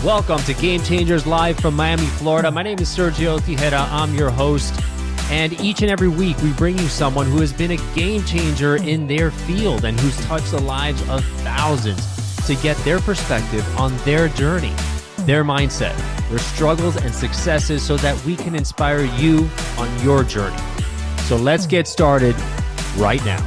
Welcome to Game Changers Live from Miami, Florida. My name is Sergio Tigera. I'm your host. And each and every week, we bring you someone who has been a game changer in their field and who's touched the lives of thousands to get their perspective on their journey, their mindset, their struggles and successes so that we can inspire you on your journey. So let's get started right now.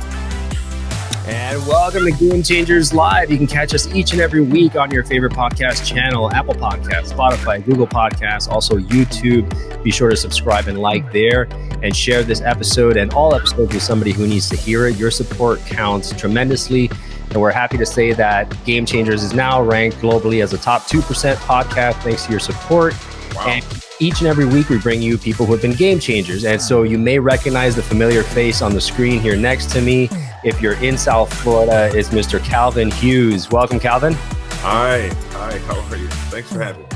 And welcome to Game Changers Live. You can catch us each and every week on your favorite podcast channel, Apple Podcasts, Spotify, Google Podcasts, also YouTube. Be sure to subscribe and like there and share this episode and all episodes with somebody who needs to hear it. Your support counts tremendously. And we're happy to say that Game Changers is now ranked globally as a top 2% podcast thanks to your support. Wow. And each and every week, we bring you people who have been game changers. And so you may recognize the familiar face on the screen here next to me. If you're in South Florida, it's Mr. Calvin Hughes. Welcome, Calvin. Hi, how are you? Thanks for having me.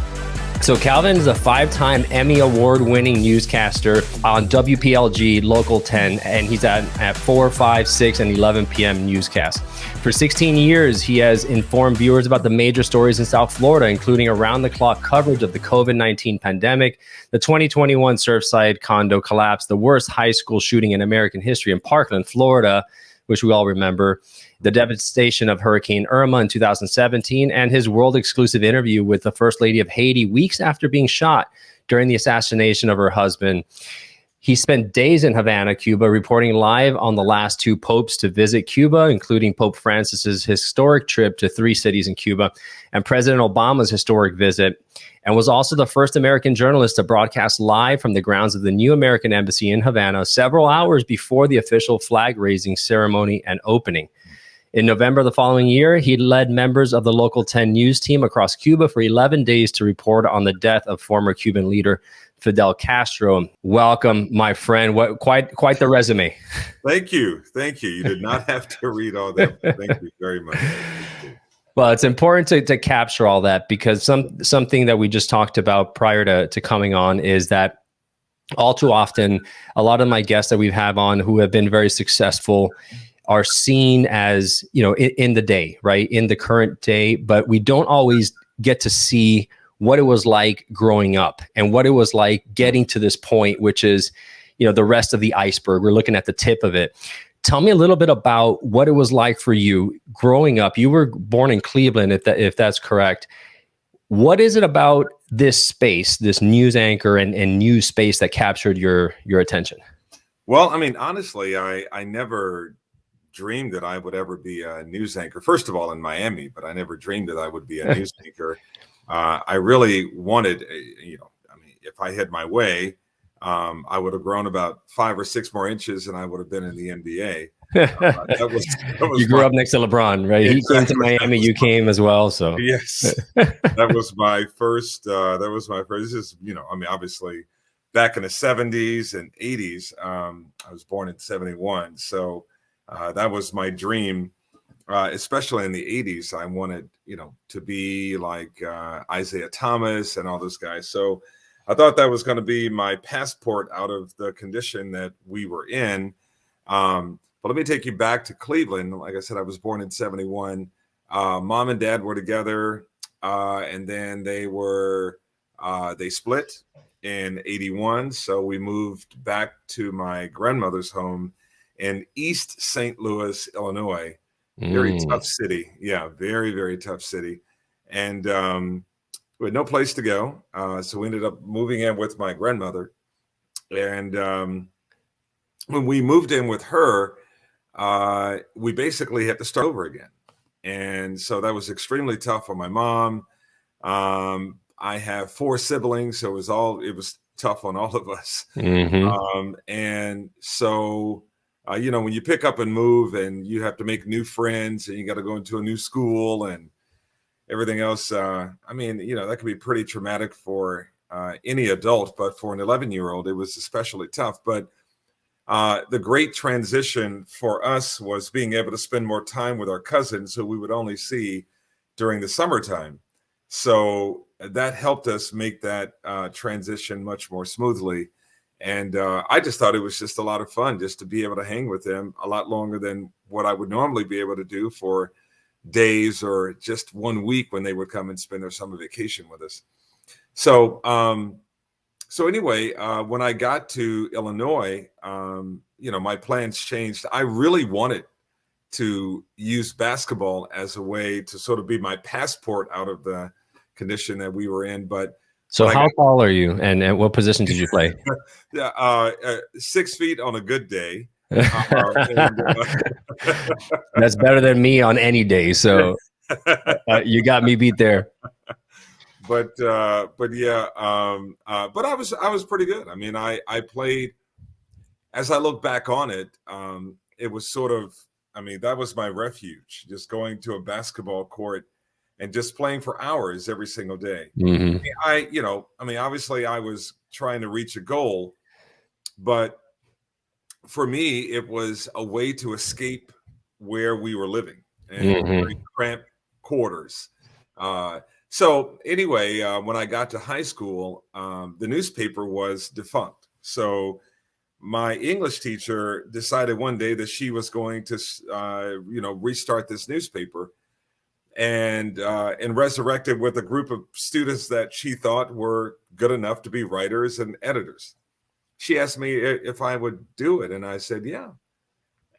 So Calvin is a 5-time Emmy Award-winning newscaster on WPLG-Local 10, and he's at 4, 5, 6, and 11 p.m. newscasts. For 16 years, he has informed viewers about the major stories in South Florida, including around-the-clock coverage of the COVID-19 pandemic, the 2021 Surfside condo collapse, the worst high school shooting in American history in Parkland, Florida, which we all remember, the devastation of Hurricane Irma in 2017, and his world-exclusive interview with the First Lady of Haiti weeks after being shot during the assassination of her husband. He spent days in Havana, Cuba, reporting live on the last 2 popes to visit Cuba, including Pope Francis's historic trip to 3 cities in Cuba and President Obama's historic visit, and was also the first American journalist to broadcast live from the grounds of the new American embassy in Havana several hours before the official flag-raising ceremony and opening. In November the following year, he led members of the Local 10 news team across Cuba for 11 days to report on the death of former Cuban leader Fidel Castro. Welcome, my friend. Quite the resume. Thank you. You did not have to read all that. Thank you very much. Well, it's important to capture all that because something that we just talked about prior to coming on is that all too often, a lot of my guests that we have on who have been very successful are seen as, in the day, right? In the current day, but we don't always get to see what it was like growing up and what it was like getting to this point, which is, the rest of the iceberg. We're looking at the tip of it. Tell me a little bit about what it was like for you growing up. You were born in Cleveland, if that's correct. What is it about this space, this news anchor and news space that captured your attention? Well, I mean, honestly, I never dreamed that I would ever be a news anchor. First of all, in Miami, but I never dreamed that I would be a news anchor. I really wanted, if I had my way, I would have grown about 5 or 6 more inches and I would have been in the NBA. That was you grew up next to LeBron, right? Exactly. He came to Miami, you came as well. So yes, that was my first, this is, obviously back in the 70s and 80s, I was born in 71. So that was my dream, especially in the 80s. I wanted, to be like Isaiah Thomas and all those guys. So I thought that was going to be my passport out of the condition that we were in. But let me take you back to Cleveland. Like I said, I was born in 71. Mom and dad were together, and then they split in 81. So we moved back to my grandmother's home in East St. Louis, Illinois. Very tough city. Yeah, very, very tough city. And we had no place to go. So we ended up moving in with my grandmother. And when we moved in with her, we basically had to start over again. And so that was extremely tough on my mom. I have 4 siblings, so it was tough on all of us. Mm-hmm. And so, when you pick up and move and you have to make new friends and you got to go into a new school and everything else, that could be pretty traumatic for any adult, but for an 11-year-old, it was especially tough. But the great transition for us was being able to spend more time with our cousins who we would only see during the summertime. So that helped us make that transition much more smoothly. And I just thought it was just a lot of fun just to be able to hang with them a lot longer than what I would normally be able to do for days or just 1 week when they would come and spend their summer vacation with us. So, so anyway, when I got to Illinois, my plans changed. I really wanted to use basketball as a way to sort of be my passport out of the condition that we were in. But so how tall are you, and what position did you play? Yeah, 6 feet on a good day. That's better than me on any day. So you got me beat there. But yeah, but I was pretty good. I mean, I played. As I look back on it, it was sort of. I mean, that was my refuge, just going to a basketball court and just playing for hours every single day. Mm-hmm. I mean, obviously I was trying to reach a goal, but for me, it was a way to escape where we were living and very cramped quarters. So anyway, when I got to high school, the newspaper was defunct. So my English teacher decided one day that she was going to, restart this newspaper and resurrected with a group of students that she thought were good enough to be writers and editors. She asked me if I would do it, and I said, yeah.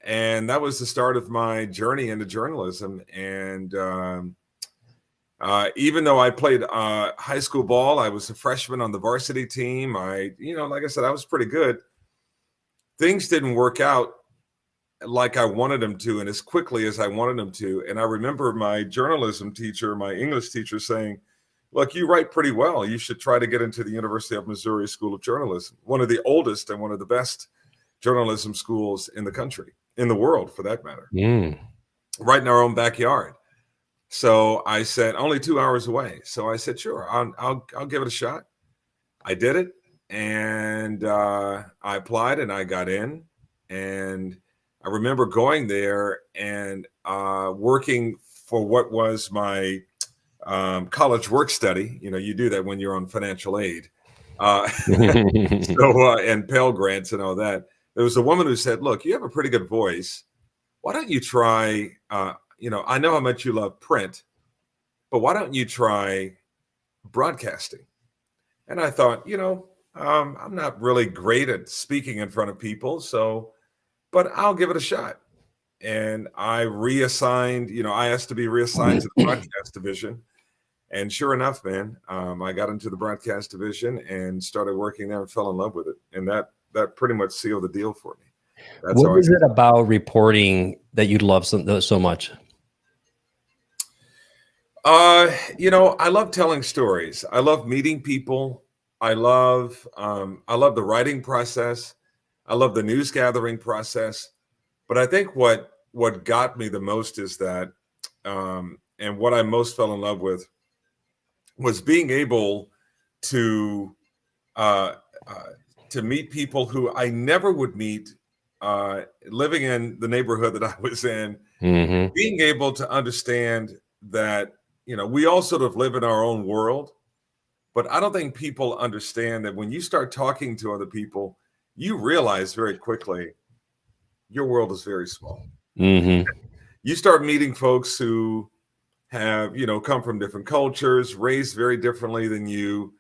And that was the start of my journey into journalism. And even though I played high school ball, I was a freshman on the varsity team. Like I said, I was pretty good. Things didn't work out like I wanted them to and as quickly as I wanted them to. And I remember my journalism teacher, my English teacher saying, look, you write pretty well. You should try to get into the University of Missouri School of Journalism, one of the oldest and one of the best journalism schools in the country, in the world for that matter, right in our own backyard. So I said, only 2 hours away. So I said, sure, I'll give it a shot. I did it. And I applied and I got in. And I remember going there and working for what was my college work study. You do that when you're on financial aid. And Pell Grants and all that. There was a woman who said, look, you have a pretty good voice. Why don't you try, I know how much you love print, but why don't you try broadcasting? And I thought, I'm not really great at speaking in front of people, but I'll give it a shot. And I asked to be reassigned to the broadcast division. And sure enough, man, I got into the broadcast division and started working there and fell in love with it. And that pretty much sealed the deal for me. What was it about reporting that you love so much? I love telling stories. I love meeting people. I love the writing process. I love the news gathering process. But I think what got me the most is that, and what I most fell in love with was being able to meet people who I never would meet living in the neighborhood that I was in, being able to understand that, we all sort of live in our own world. But I don't think people understand that when you start talking to other people, you realize very quickly your world is very small. You start meeting folks who have, come from different cultures, raised very differently than you,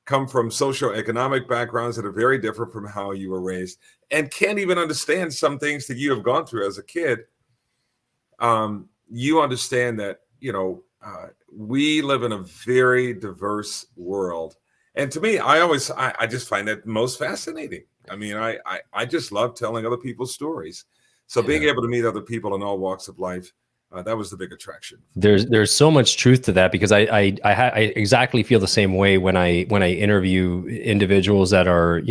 come from socioeconomic backgrounds that are very different from how you were raised, and can't even understand some things that you have gone through as a kid. You understand that, we live in a very diverse world. And to me, I just find that most fascinating. I mean, I just love telling other people's stories. So being able to meet other people in all walks of life, that was the big attraction. There's so much truth to that, because I exactly feel the same way when I interview individuals that are,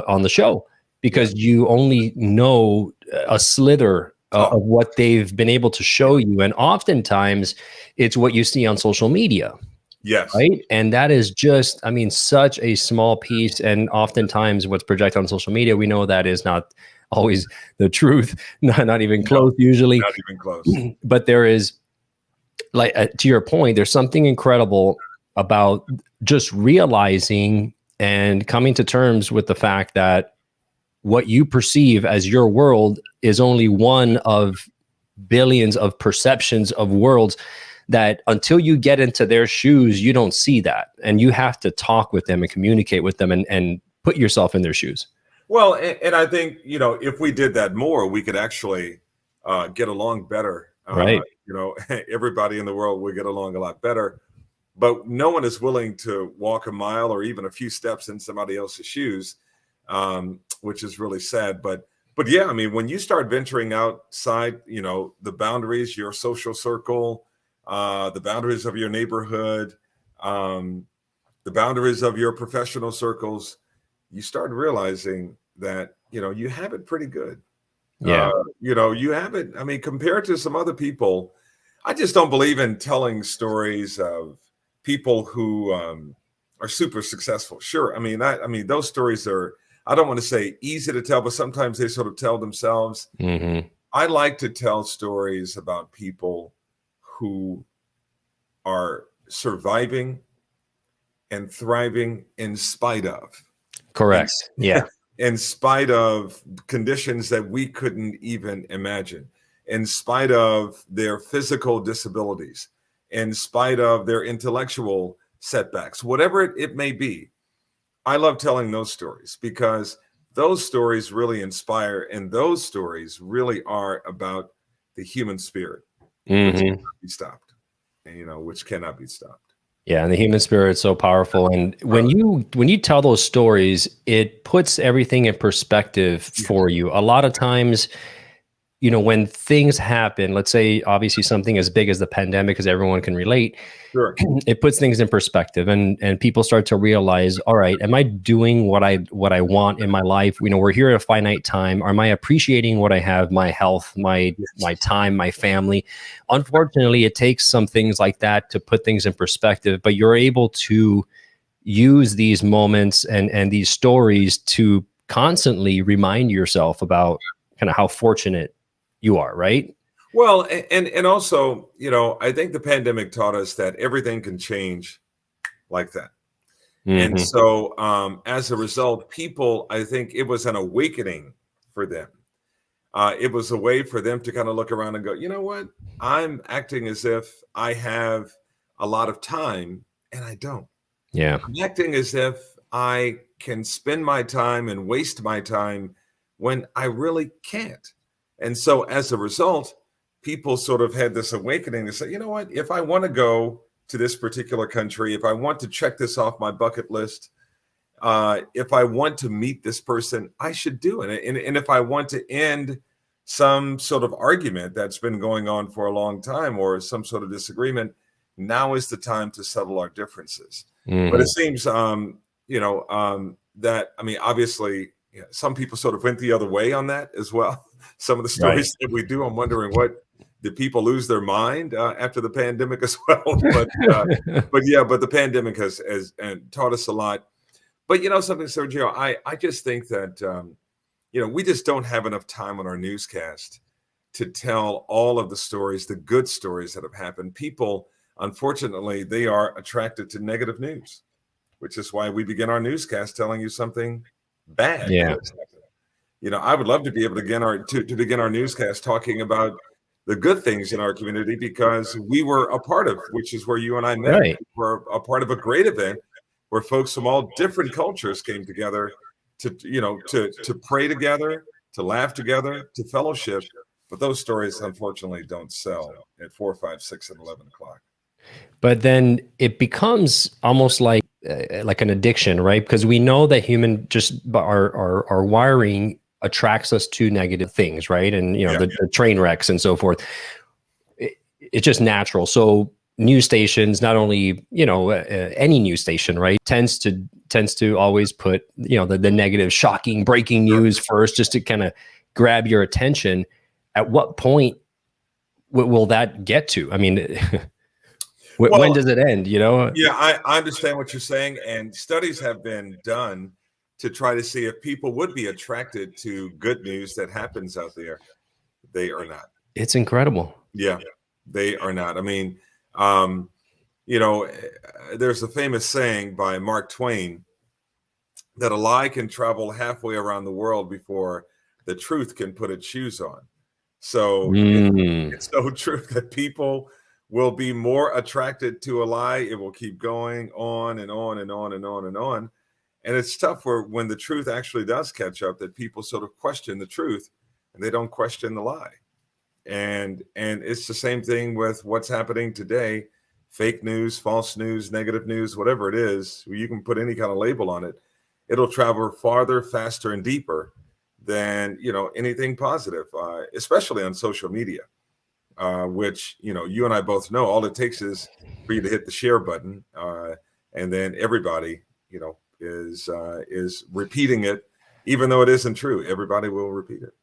on the show, because you only know a slither of what they've been able to show you. And oftentimes it's what you see on social media. Yes. Right. And that is just, such a small piece. And oftentimes what's projected on social media, we know that is not always the truth, not even close, usually. Not even close. But there is, like, to your point, there's something incredible about just realizing and coming to terms with the fact that what you perceive as your world is only one of billions of perceptions of worlds that until you get into their shoes, you don't see that. And you have to talk with them and communicate with them and put yourself in their shoes. Well, and I think, if we did that more, we could actually get along better. Right. Everybody in the world would get along a lot better. But no one is willing to walk a mile or even a few steps in somebody else's shoes, which is really sad. But yeah, I mean, when you start venturing outside, the boundaries, your social circle, the boundaries of your neighborhood, the boundaries of your professional circles, you start realizing that, you have it pretty good. Yeah. You have it. I mean, compared to some other people, I just don't believe in telling stories of people who are super successful. Sure. I mean, those stories are, I don't want to say easy to tell, but sometimes they sort of tell themselves. Mm-hmm. I like to tell stories about people who are surviving and thriving in spite of. Correct. Yeah. In spite of conditions that we couldn't even imagine, in spite of their physical disabilities, in spite of their intellectual setbacks, whatever it may be. I love telling those stories because those stories really inspire, and those stories really are about the human spirit, which cannot be stopped, and which cannot be stopped. Yeah, and the human spirit is so powerful. And when you tell those stories, it puts everything in perspective for you. A lot of times, when things happen, let's say obviously something as big as the pandemic, because everyone can relate, Sure. It puts things in perspective, and people start to realize, all right, am I doing what I want in my life? We're here at a finite time. Am I appreciating what I have, my health, my time, my family? Unfortunately, it takes some things like that to put things in perspective, but you're able to use these moments and these stories to constantly remind yourself about kind of how fortunate you are, right? Well, and also, I think the pandemic taught us that everything can change like that. And so as a result, people, I think it was an awakening for them. It was a way for them to kind of look around and go, you know what? I'm acting as if I have a lot of time and I don't. Yeah. I'm acting as if I can spend my time and waste my time when I really can't. And so as a result, people sort of had this awakening to say, you know what, if I want to go to this particular country, if I want to check this off my bucket list, if I want to meet this person, I should do it. And if I want to end some sort of argument that's been going on for a long time or some sort of disagreement, now is the time to settle our differences. But it seems, that, obviously, some people sort of went the other way on that as well. Some of the stories that we do, I'm wondering did people lose their mind after the pandemic as well? But the pandemic has taught us a lot. But something, Sergio, I just think that we just don't have enough time on our newscast to tell all of the stories, the good stories that have happened. People, unfortunately, they are attracted to negative news, which is why we begin our newscast telling you something bad. Yeah. I would love to be able to begin our newscast talking about the good things in our community, because we were a part of, which is where you and I met. Right. We're a part of a great event where folks from all different cultures came together to pray together, to laugh together, to fellowship. But those stories, unfortunately, don't sell at 4, 5, 6, and 11 o'clock. But then it becomes almost like an addiction, right? Because we know that human our wiring attracts us to negative things, right? And the train wrecks and so forth. It's just natural. So news stations, not only any news station, right, tends to always put the negative, shocking, breaking news first, just to kind of grab your attention. At what point will that get to? I mean. When does it end? Yeah, I understand what you're saying. And studies have been done to try to see if people would be attracted to good news that happens out there. They are not. It's incredible. Yeah, they are not. I mean, there's a famous saying by Mark Twain that a lie can travel halfway around the world before the truth can put its shoes on. So Mm. it's so true that people will be more attracted to a lie. It will keep going on and on and on and on and on. And it's tough for when the truth actually does catch up, that people sort of question the truth and they don't question the lie. And it's the same thing with what's happening today. Fake news, false news, negative news, whatever it is, you can put any kind of label on it. It'll travel farther, faster, and deeper than anything positive, especially on social media, which you and I both know. All it takes is for you to hit the share button, and then everybody is repeating it, even though it isn't true. Everybody will repeat it.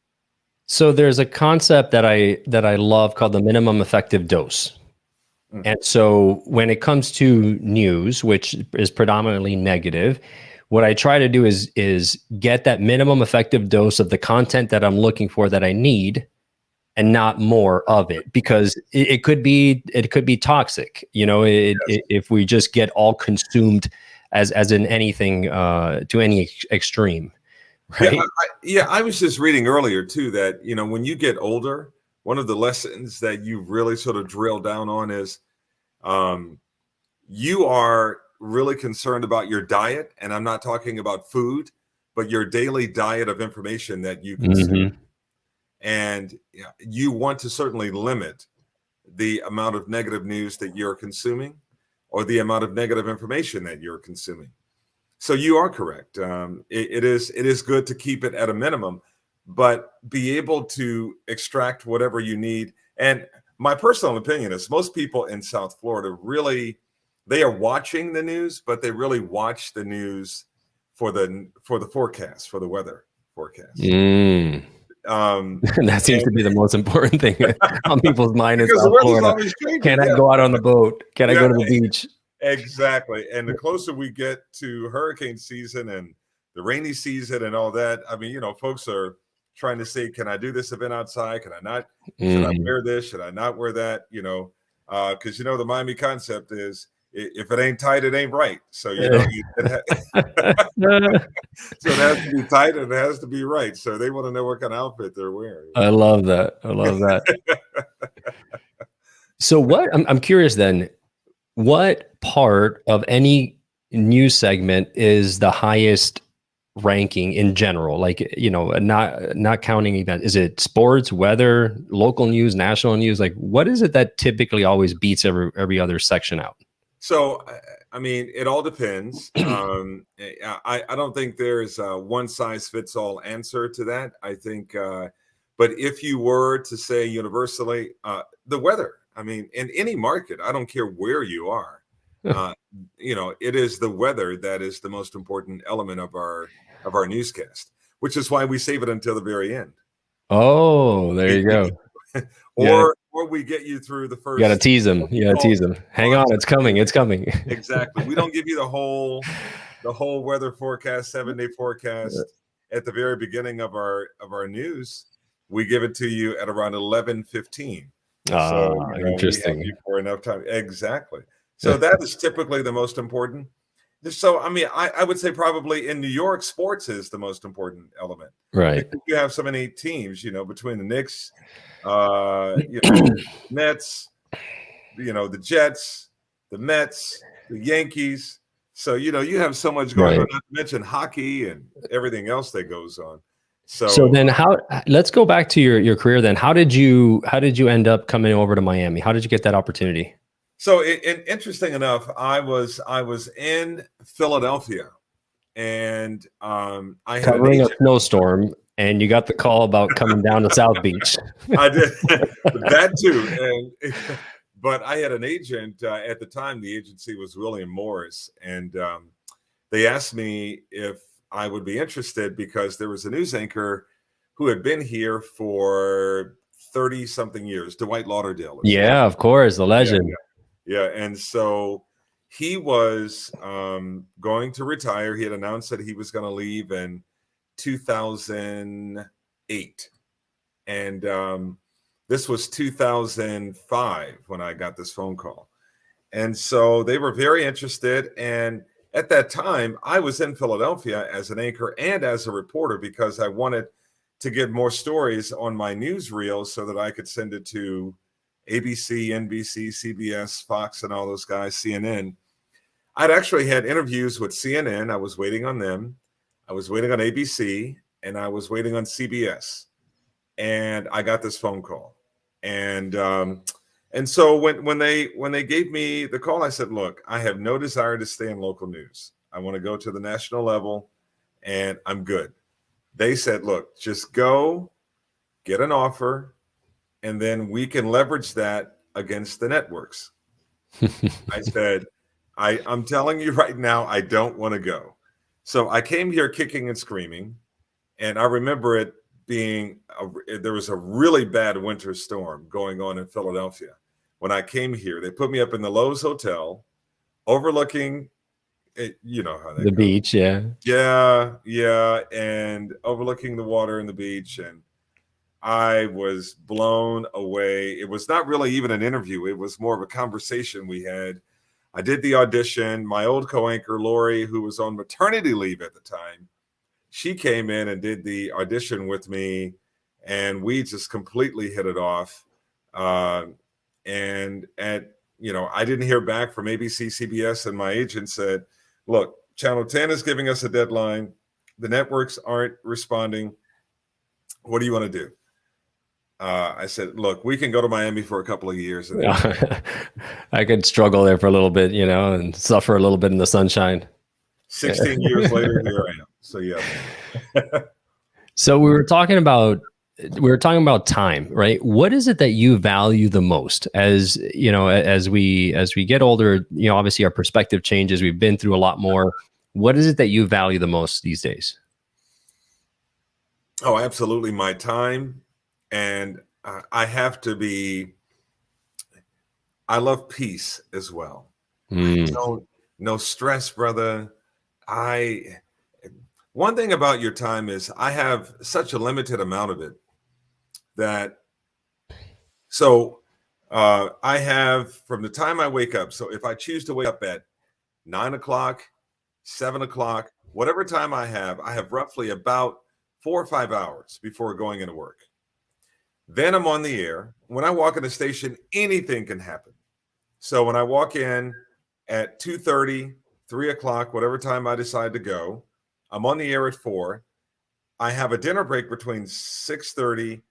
So there's a concept that I love called the minimum effective dose. And so when it comes to news, which is predominantly negative, what I try to do is get that minimum effective dose of the content that I'm looking for, that I need, and not more of it, because it could be toxic. Yes. If we just get all consumed as in anything to any extreme. Right. I was just reading earlier too that when you get older, one of the lessons that you really sort of drill down on is you are really concerned about your diet, and I'm not talking about food, but your daily diet of information that you consume. And you want to certainly limit the amount of negative news that you're consuming, or the amount of negative information that you're consuming. So you are correct. It is good to keep it at a minimum, but be able to extract whatever you need. And my personal opinion is most people in South Florida they are watching the news, but they really watch the news for the forecast, for the weather forecast. That seems to be the most important thing on people's mind in Because South the weather's Florida. always changing. Can I go out on the boat? Can I go to the beach? Exactly. And the closer we get to hurricane season and the rainy season and all that, I mean, folks are trying to say, can I do this event outside? Can I not? Should I wear this? Should I not wear that? Because the Miami concept is, if it ain't tight, it ain't right. So so it has to be tight and it has to be right. So they want to know what kind of outfit they're wearing. I love that. So I'm curious then, what part of any news segment is the highest ranking in general? Like, not counting events. Is it sports, weather, local news, national news? Like, what is it that typically always beats every other section out? So, I mean, it all depends. I don't think there's a one size fits all answer to that. I think, but if you were to say universally, the weather, I mean, in any market, I don't care where you are, it is the weather that is the most important element of our newscast, which is why we save it until the very end. Oh, there you go. Or we get you through the first. You gotta tease them. Hang on, it's coming. Exactly. We don't give you the whole weather forecast, 7-day forecast at the very beginning of our news. We give it to you at around 11:15. So interesting. We have you for enough time. Exactly. So that is typically the most important. So, I mean, I would say probably in New York, sports is the most important element. Right. Because you have so many teams, between the Knicks, Nets, the Jets, the Mets, the Yankees. So, you have so much going on, not to mention hockey and everything else that goes on. So then let's go back to your career then. How did you end up coming over to Miami? How did you get that opportunity? So interesting enough, I was in Philadelphia, and I had covering a snowstorm, and you got the call about coming down to South Beach. I did that too, but I had an agent at the time. The agency was William Morris, and they asked me if I would be interested because there was a news anchor who had been here for 30-something years, Dwight Lauderdale. Yeah, of course, the legend. Yeah, and so he was going to retire. He had announced that he was going to leave in 2008, and this was 2005 when I got this phone call. And so they were very interested. And at that time, I was in Philadelphia as an anchor and as a reporter because I wanted to get more stories on my newsreel so that I could send it to ABC, NBC, CBS, Fox, and all those guys, CNN. I'd actually had interviews with CNN. I was waiting on them. I was waiting on ABC, and I was waiting on CBS. And I got this phone call. And so when they gave me the call, I said, look, I have no desire to stay in local news. I want to go to the national level, and I'm good. They said, look, just go get an offer, and then we can leverage that against the networks. I said, I'm telling you right now, I don't want to go. So I came here kicking and screaming. And I remember it being, there was a really bad winter storm going on in Philadelphia. When I came here, they put me up in the Lowe's Hotel overlooking, you know how that The goes. beach, yeah. Yeah. And overlooking the water and the beach. And I was blown away. It was not really even an interview. It was more of a conversation we had. I did the audition. My old co-anchor, Lori, who was on maternity leave at the time, she came in and did the audition with me, and we just completely hit it off. And I didn't hear back from ABC, CBS, and my agent said, look, Channel 10 is giving us a deadline. The networks aren't responding. What do you want to do? I said, look, we can go to Miami for a couple of years. And I could struggle there for a little bit, and suffer a little bit in the sunshine. 16 years later, here I am. So, yeah. So we were talking about time, right? What is it that you value the most as we get older, obviously our perspective changes. We've been through a lot more. What is it that you value the most these days? Oh, absolutely. My time. And I love peace as well. No stress, brother. One thing about your time is I have such a limited amount of it that, I have from the time I wake up. So if I choose to wake up at 9 o'clock, 7 o'clock, whatever time I have roughly about 4 or 5 hours before going into work. Then I'm on the air. When I walk in the station, anything can happen. So when I walk in at 2:30, 3 o'clock, whatever time I decide to go, I'm on the air at 4. I have a dinner break between 6:30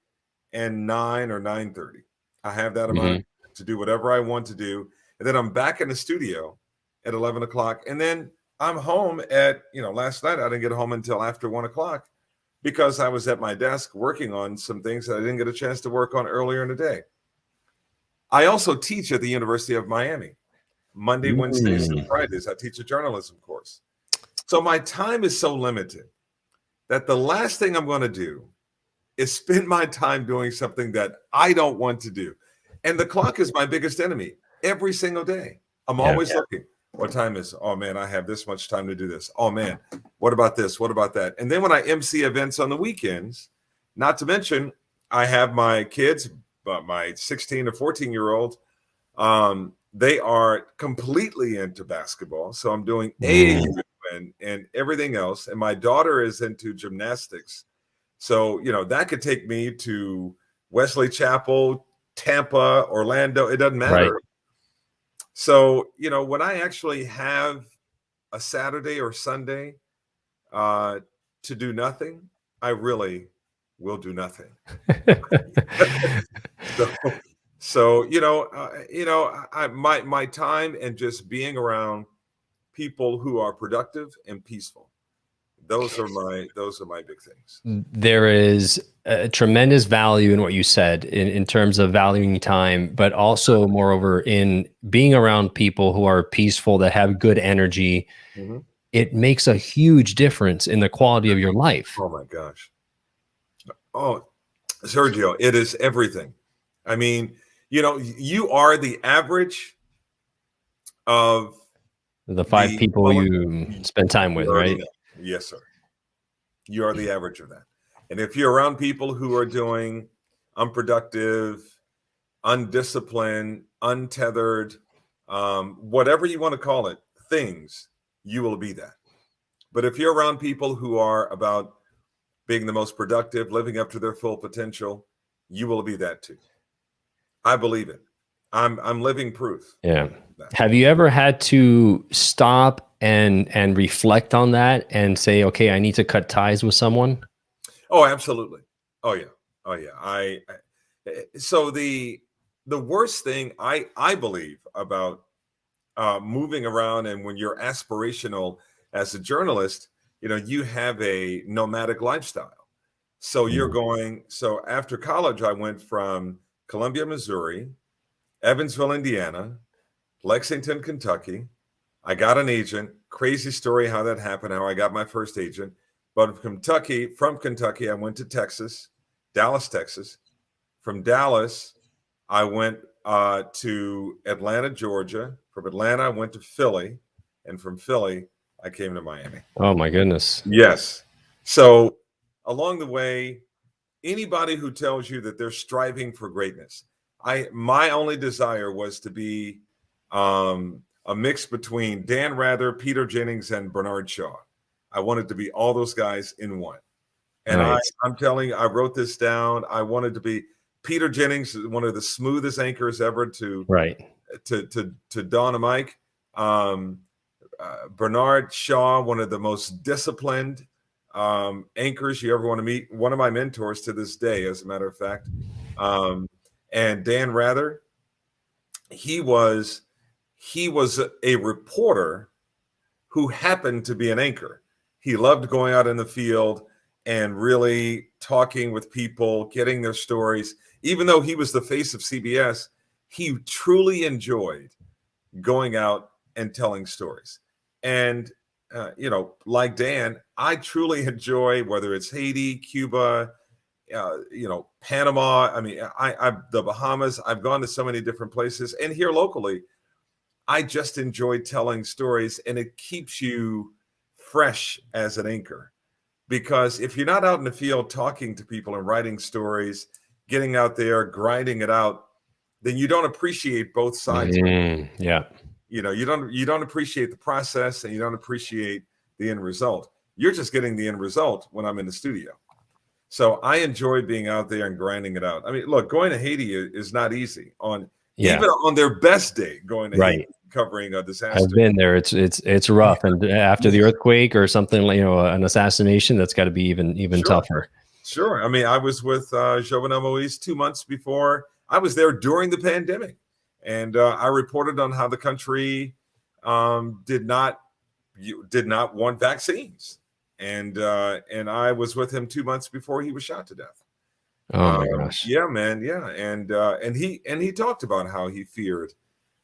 and 9 or 9:30. I have that amount to do whatever I want to do. And then I'm back in the studio at 11 o'clock. And then I'm home at, last night I didn't get home until after 1 o'clock. Because I was at my desk working on some things that I didn't get a chance to work on earlier in the day. I also teach at the University of Miami. Monday, Wednesdays, and Fridays, I teach a journalism course. So my time is so limited that the last thing I'm going to do is spend my time doing something that I don't want to do. And the clock is my biggest enemy every single day. I'm always looking. What time is? Oh man, I have this much time to do this. Oh man, what about this? What about that? And then when I MC events on the weekends, not to mention, I have my kids, my 16 to 14-year-old, they are completely into basketball. So I'm doing AAU and everything else. And my daughter is into gymnastics. So, that could take me to Wesley Chapel, Tampa, Orlando. It doesn't matter. Right. So, when I actually have a Saturday or Sunday to do nothing, I really will do nothing. My time and just being around people who are productive and peaceful. Those are my big things. There is a tremendous value in what you said in terms of valuing time, but also moreover in being around people who are peaceful, that have good energy. It makes a huge difference in the quality of your life. Oh my gosh. Oh, Sergio, it is everything. I mean, you are the average of the 5 people you spend time with, right? Yes, sir. You are the average of that. And if you're around people who are doing unproductive, undisciplined, untethered, whatever you want to call it, things, you will be that. But if you're around people who are about being the most productive, living up to their full potential, you will be that too. I believe it. I'm living proof. Yeah. Have you ever had to stop and reflect on that and say, okay, I need to cut ties with someone? Oh, absolutely. Oh yeah. Oh yeah. So the worst thing I believe about moving around, and when you're aspirational as a journalist, you have a nomadic lifestyle. So you're going. So after college, I went from Columbia, Missouri, Evansville, Indiana, Lexington, Kentucky. I got an agent. Crazy story how that happened, how I got my first agent. But from Kentucky, I went to Texas, Dallas, Texas. From Dallas, I went to Atlanta, Georgia. From Atlanta, I went to Philly. And from Philly, I came to Miami. Oh, my goodness. Yes. So along the way, anybody who tells you that they're striving for greatness, my only desire was to be a mix between Dan Rather, Peter Jennings, and Bernard Shaw. I wanted to be all those guys in one. And nice. I'm telling you, I wrote this down. I wanted to be Peter Jennings, one of the smoothest anchors ever to Dawn and Mike. Bernard Shaw, one of the most disciplined anchors you ever want to meet. One of my mentors to this day, as a matter of fact. And Dan Rather, he was a reporter who happened to be an anchor. He loved going out in the field and really talking with people, getting their stories. Even though he was the face of CBS, he truly enjoyed going out and telling stories. And, like Dan, I truly enjoy, whether it's Haiti, Cuba, Panama. I mean, the Bahamas. I've gone to so many different places. And here locally, I just enjoy telling stories, and it keeps you fresh as an anchor. Because if you're not out in the field talking to people and writing stories, getting out there, grinding it out, then you don't appreciate both sides. Yeah. You don't appreciate the process, and you don't appreciate the end result. You're just getting the end result when I'm in the studio. So I enjoy being out there and grinding it out. I mean, look, going to Haiti is not easy even on their best day, going to Haiti, covering a disaster. I've been there. It's rough. And after the earthquake or something, an assassination, that's got to be even tougher. Sure. I mean, I was with Jovenel Moise 2 months before. I was there during the pandemic, and I reported on how the country did not want vaccines, and I was with him 2 months before he was shot to death. Oh my gosh! Yeah, man. Yeah, and he talked about how he feared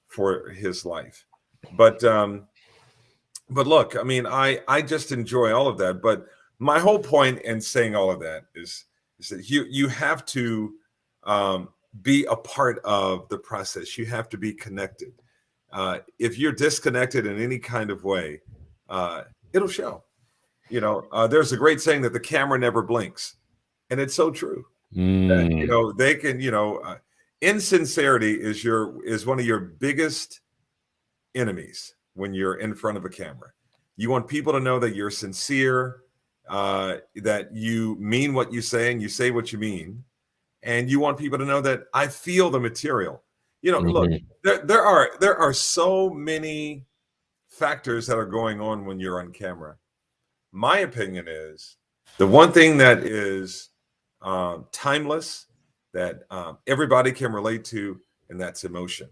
for his life, but look, I mean, I just enjoy all of that. But my whole point in saying all of that is that you have to be a part of the process. You have to be connected. If you're disconnected in any kind of way, it'll show. There's a great saying that the camera never blinks, and it's so true. That, they can, insincerity is one of your biggest enemies when you're in front of a camera. You want people to know that you're sincere, that you mean what you say and you say what you mean. And you want people to know that I feel the material. Look, there are so many factors that are going on when you're on camera. My opinion is the one thing that is timeless, that everybody can relate to, and that's emotion,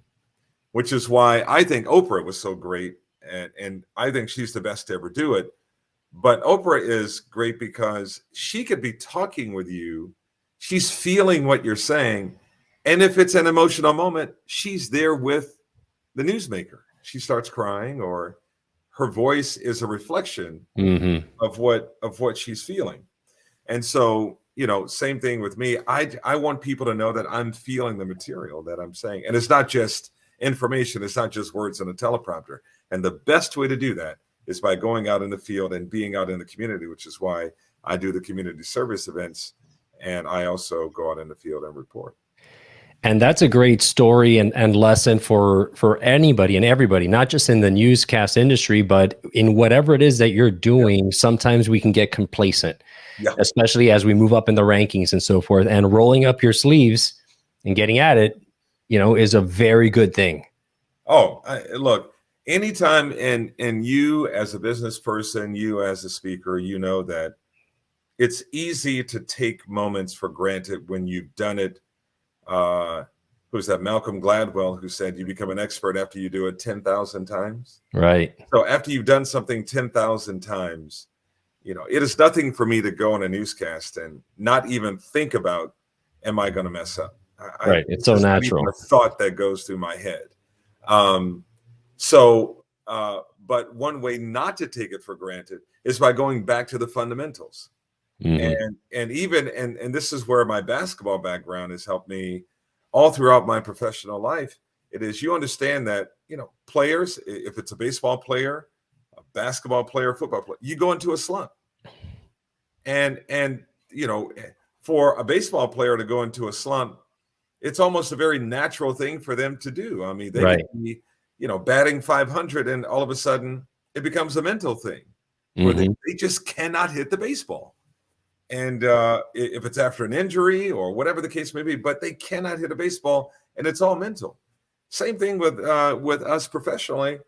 which is why I think Oprah was so great, and I think she's the best to ever do it. But Oprah is great because she could be talking with you, she's feeling what you're saying, and if it's an emotional moment, she's there with the newsmaker. She starts crying, or her voice is a reflection of what she's feeling. And so, same thing with me. I want people to know that I'm feeling the material that I'm saying. And it's not just information. It's not just words on a teleprompter. And the best way to do that is by going out in the field and being out in the community, which is why I do the community service events. And I also go out in the field and report. And that's a great story and lesson for anybody and everybody, not just in the newscast industry, but in whatever it is that you're doing. Sometimes we can get complacent, especially as we move up in the rankings and so forth. And rolling up your sleeves and getting at it, is a very good thing. Oh, look, anytime, and you as a business person, you as a speaker, that it's easy to take moments for granted when you've done it. Who's that? Malcolm Gladwell, who said you become an expert after you do it 10,000 times. Right. So after you've done something 10,000 times, it is nothing for me to go on a newscast and not even think about, am I going to mess up? Right. It's so natural. A thought that goes through my head. But one way not to take it for granted is by going back to the fundamentals. Mm-hmm. And this is where my basketball background has helped me all throughout my professional life. It is, you understand that, players, if it's a baseball player, a basketball player, football player, you go into a slump. And for a baseball player to go into a slump, it's almost a very natural thing for them to do. I mean, they can be, batting 500, and all of a sudden it becomes a mental thing where they just cannot hit the baseball. And if it's after an injury or whatever the case may be, but they cannot hit a baseball, and it's all mental. Same thing with us professionally.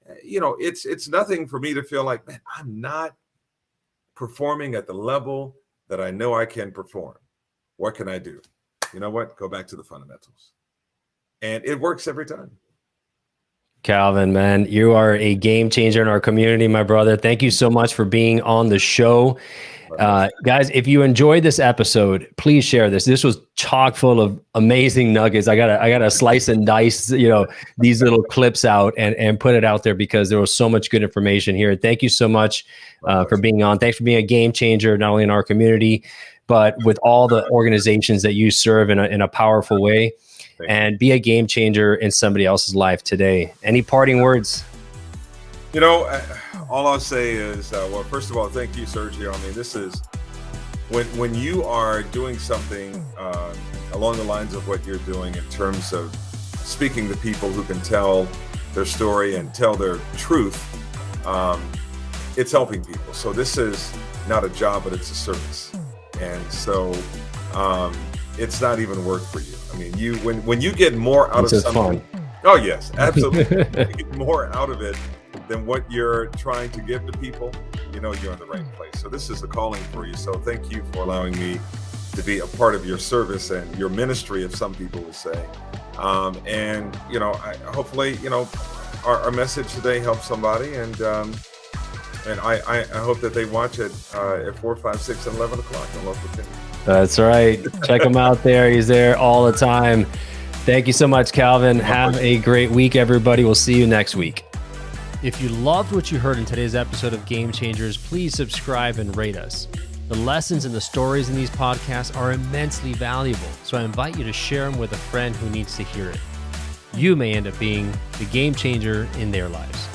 It's nothing for me to feel like, man, I'm not performing at the level that I know I can perform. What can I do? You know what? Go back to the fundamentals. And it works every time. Calvin, man, you are a game changer in our community, my brother. Thank you so much for being on the show. Guys, if you enjoyed this episode, please share this. This was chock full of amazing nuggets. I gotta slice and dice, these little clips out and put it out there because there was so much good information here. Thank you so much for being on. Thanks for being a game changer, not only in our community, but with all the organizations that you serve in a powerful way. And be a game changer in somebody else's life today. Any parting words? All I'll say is, well, first of all, thank you, Sergio. I mean, this is when you are doing something along the lines of what you're doing in terms of speaking to people who can tell their story and tell their truth, it's helping people. So this is not a job, but it's a service. And so it's not even work for you. I mean, when you get more out of something. Fun. Oh, yes, absolutely. You get more out of it than what you're trying to give to people, you're in the right place. So this is a calling for you. So thank you for allowing me to be a part of your service and your ministry, if some people will say. And hopefully, our message today helps somebody. And I hope that they watch it at 4, 5, 6, and 11 o'clock on Local 10. That's right. Check him out there. He's there all the time. Thank you so much, Calvin. Have a great week, everybody. We'll see you next week. If you loved what you heard in today's episode of Game Changers, please subscribe and rate us. The lessons and the stories in these podcasts are immensely valuable, so I invite you to share them with a friend who needs to hear it. You may end up being the game changer in their lives.